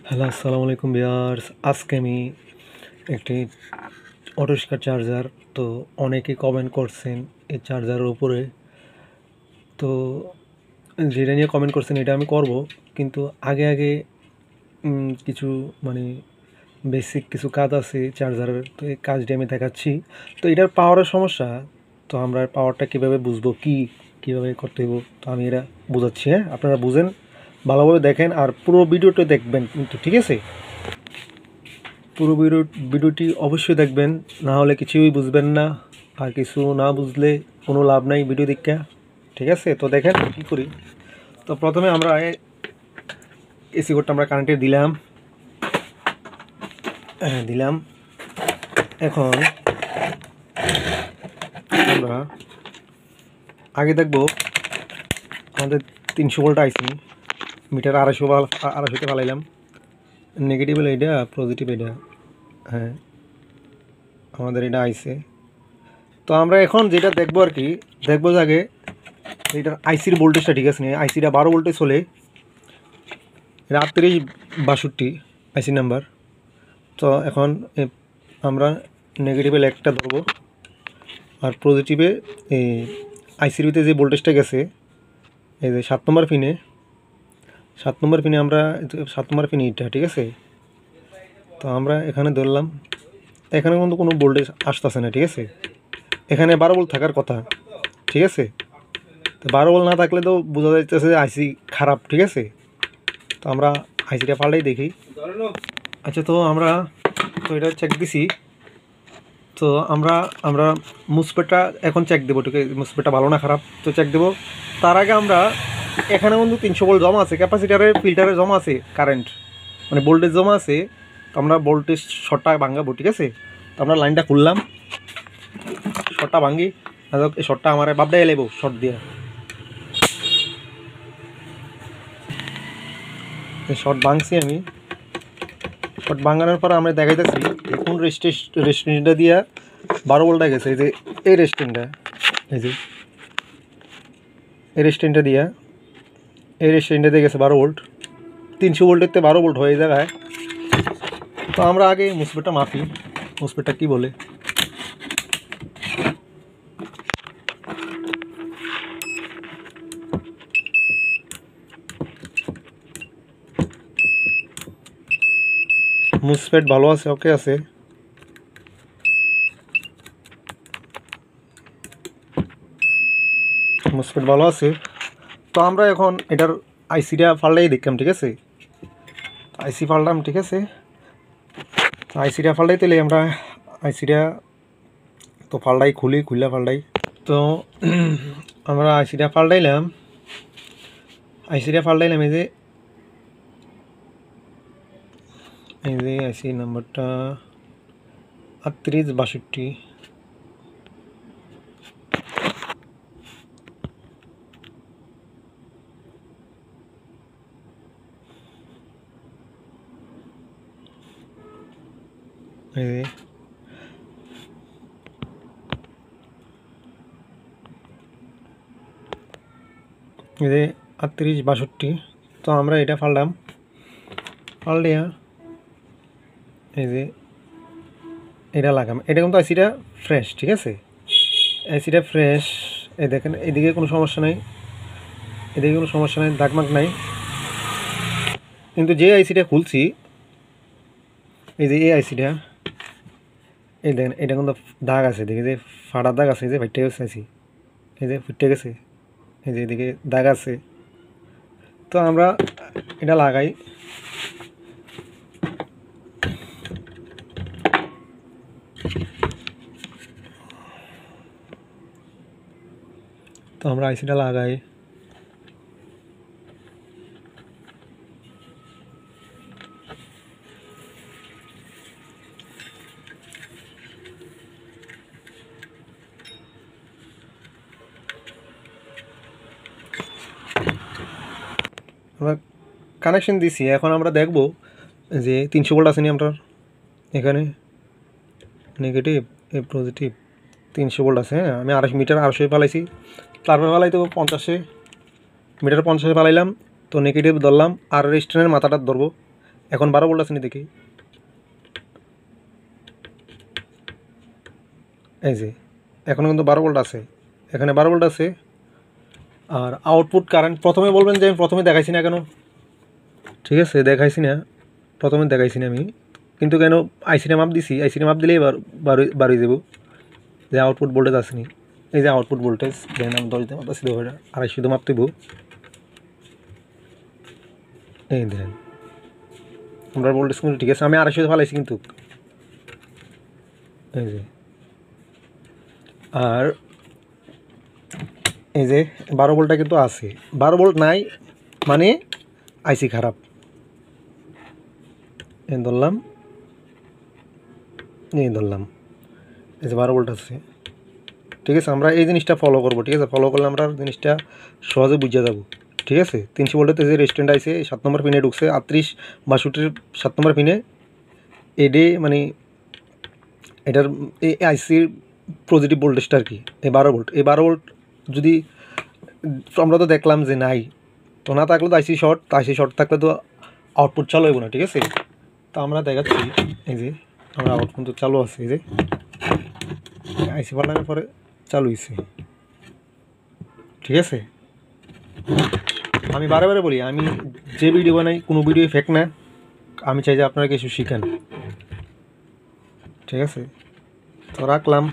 Hello, আসসালামু আলাইকুম viewers. আজকে আমি একটি অটোস্কার চার্জার, তো অনেকেই কমেন্ট করছেন এই চার্জারের উপরে। তো যেটা নিয়ে কমেন্ট করছেন এটা আমি করব, কিন্তু আগে কিছু মানে বেসিক কিছু কাজ আছে চার্জারের, তো এই কাজটি আমি দেখাচ্ছি। তো এটার পাওয়ারের সমস্যা, তো আমরা পাওয়ারটা কীভাবে বুঝবো, কীভাবে করতে হইব, তো আমি এটা বোঝাচ্ছি। হ্যাঁ, আপনারা বুঝেন, ভালোভাবে দেখেন আর পুরো ভিডিওটা দেখবেন কিন্তু, ঠিক আছে? পুরো ভিডিওটি অবশ্যই দেখবেন, না হলে কিছুই বুঝবেন না। আর কিছু না বুঝলে কোনো লাভ নাই ভিডিও দেখা, ঠিক আছে? তো দেখেন কী করি। তো প্রথমে আমরা এসি কোডটা আমরা কারেন্টে দিলাম। দিলাম। এখন আমরা আগে দেখব আমাদের 300 ভোল্ট আইসি, মিটার 250তে ফালাইলাম। নেগেটিভ এটা, পজিটিভ এটা। হ্যাঁ, আমাদের এটা আইসে। তো আমরা এখন যেটা দেখবো আর কি, দেখবো যে আগে এটার আইসির ভোল্টেজটা ঠিক আছে না। আইসিটা 12 ভোল্টেজ হলে, এটা 3862 আইসি নাম্বার। তো এখন আমরা নেগেটিভে একটা ধরবো, আর পজিটিভে এই আইসির ভিতরে যে ভোল্টেজটা গেছে, এই যে 7 নম্বর পিনে, 7 নম্বর পিনে আমরা 7 নম্বর পিনে এটা, ঠিক আছে? তো আমরা এখানে ধরলাম, এখানে কিন্তু কোনো ভোল্টেজ আসতেছে না, ঠিক আছে? এখানে 12 ভোল্ট থাকার কথা, ঠিক আছে? তো 12 ভোল্ট না থাকলে তো বোঝা যাইতেছে যে আইসি খারাপ, ঠিক আছে? তো আমরা আইসিটা পাল্টাই দেখি। আচ্ছা, তো আমরা তো এটা চেক দিছি। তো আমরা মুসপেটটা এখন চেক দেবো, ঠিক আছে? মুসপেটটা ভালো না খারাপ, তো চেক দেবো। তার আগে আমরা এখানে কিন্তু 300 ভোল্ট জমা আছে, ক্যাপাসিটারের ফিল্টারে জমা আছে কারেন্ট, মানে ভোল্টেজ জমা আছে। তো আমরা ভোল্টেজ শর্টটা ভাঙাবো, ঠিক আছে? তো আমরা লাইনটা খুললাম, শর্টটা ভাঙি। এই শর্টটা আমার বাপডাই এলেবো শর্ট দিয়ে। শর্ট ভাঙছি আমি। শর্ট ভাঙানোর পর আমরা দেখাইতেছি কোন রেস্টুরেন্টটা দিয়া 12 ভোল্টটা গেছে। এই যে এই রেস্টুরেন্টটা, এই যে এই রেস্টুরেন্টটা দিয়া, এই রেস্টুরেন্টটা দিয়ে গেছে 12 ভোল্ট। 300 ভোল্টের 12 ভোল্ট হয়ে জায়গায়। তো আমরা আগে মুসপেটটা মাপি, মুসপেটটা কী বলে। মুসপেট ভালো আছে, ওকে আছে। মুসপেট ভালো আছে। তো আমরা এখন এটার আইসিটা ফাল্টাই দেখলাম, ঠিক আছে? আইসি ফাল্টাম, ঠিক আছে? আইসিটা ফাল্টাই তেলে আমরা আইসিটা তো খুলে ফাল্টাই। তো আমরা আইসিটা ফাল্টাইলাম। এই যে আইসি নাম্বারটা 3862। এই যে এই যে 3862। তো আমরা এটা ফাল্টিয়া এই যে এটা লাগাম। এটা কিন্তু আইসিটা ফ্রেশ, ঠিক আছে? আইসিটা ফ্রেশ। এই দেখেন, এদিকে কোনো সমস্যা নাই, এদিকে কোনো সমস্যা নাই, দাগমাগ নাই। কিন্তু যে আইসিটা খুলছি, এই যে এই আইসিটা, এই দেখেন এটা কিন্তু দাগ আছে, দেখি যে ফাটার দাগ আছে, এই যে ফাইটে গেছে আইসি, এই যে ফুটে গেছে, এই যে এদিকে দাগ আছে। তো আমরা এটা লাগাই। তো আমরা আইসিটা লাগাই। আমরা কানেকশন দিছি। এখন আমরা দেখব যে 300 ভোল্ট আসেনি আপনার এখানে, নেগেটিভ এ পজিটিভ 300 ভোল্ট আছে। হ্যাঁ, আমি 250 মিটার 250 ফালাইছি। তারপরে ফালাই তো 50 মিটার 50 ফালাইলাম। তো নেগেটিভ ধরলাম, আর রেস্টুরেন্টের মাথাটা ধরবো। এখন 12 ভোল্ট আছে নি দেখি, এই যে এখন কিন্তু 12 ভোল্ট আছে, এখানে 12 ভোল্ট আছে। আর আউটপুট কারেন্ট প্রথমে বলবেন যে আমি প্রথমে দেখাইছি না কেন, ঠিক আছে দেখাইছি না, প্রথমে দেখাইছি না আমি, কিন্তু কেন আইসিটা মাপ দিছি, আইসিটা মাপ দিলেই বাড়ি যাব যে আউটপুট ভোল্টেজ আসেনি। এই যে আউটপুট ভোল্টেজ দেখেন আমি 10 মাপ আছে 250 মাপ দেব, এই দেখেন আমরা ভোল্টেজ কিন্তু ঠিক আছে, আমি 250 ফালাইছি কিন্তু, এই যে। আর এই যে 12 ভোল্টটা কিন্তু আছে, 12 ভোল্ট নাই মানে আইসি খারাপ, এই ধরলাম, এই ধরলাম, এই যে 12 ভোল্ট আছে, ঠিক আছে। আমরা এই জিনিসটা ফলো করবো, ঠিক আছে, ফলো করলে আমরা জিনিসটা সহজে বুঝে যাব, ঠিক আছে। 300 ভোল্টের যে রেস্টুরেন্ট আইছে 7 নম্বর পিনে ঢুকছে, 38-62 7 নম্বর পিনে এডে মানে এটার এই আইসির পজিটিভ ভোল্টেজটা আর কি এই 12 ভোল্ট। এই 12 ভোল্ট যদি আমরা তো দেখলাম যে নাই, তো না থাকলে তো আইসি শর্ট, আইসি শর্ট থাকলে তো আউটপুট চালু হইব না, ঠিক আছে। তো আমরা দেখাচ্ছি, এই যে আমরা আউটপুট কিন্তু চালু আছে, এই যে আইসি পাল্টানোর পরে চালু হয়েছে, ঠিক আছে। আমি বারে বারে বলি, আমি যে ভিডিও বানাই কোনো ভিডিও ফেক না, আমি চাই যে আপনারা কিছু শিখেন, ঠিক আছে। তো রাখলাম।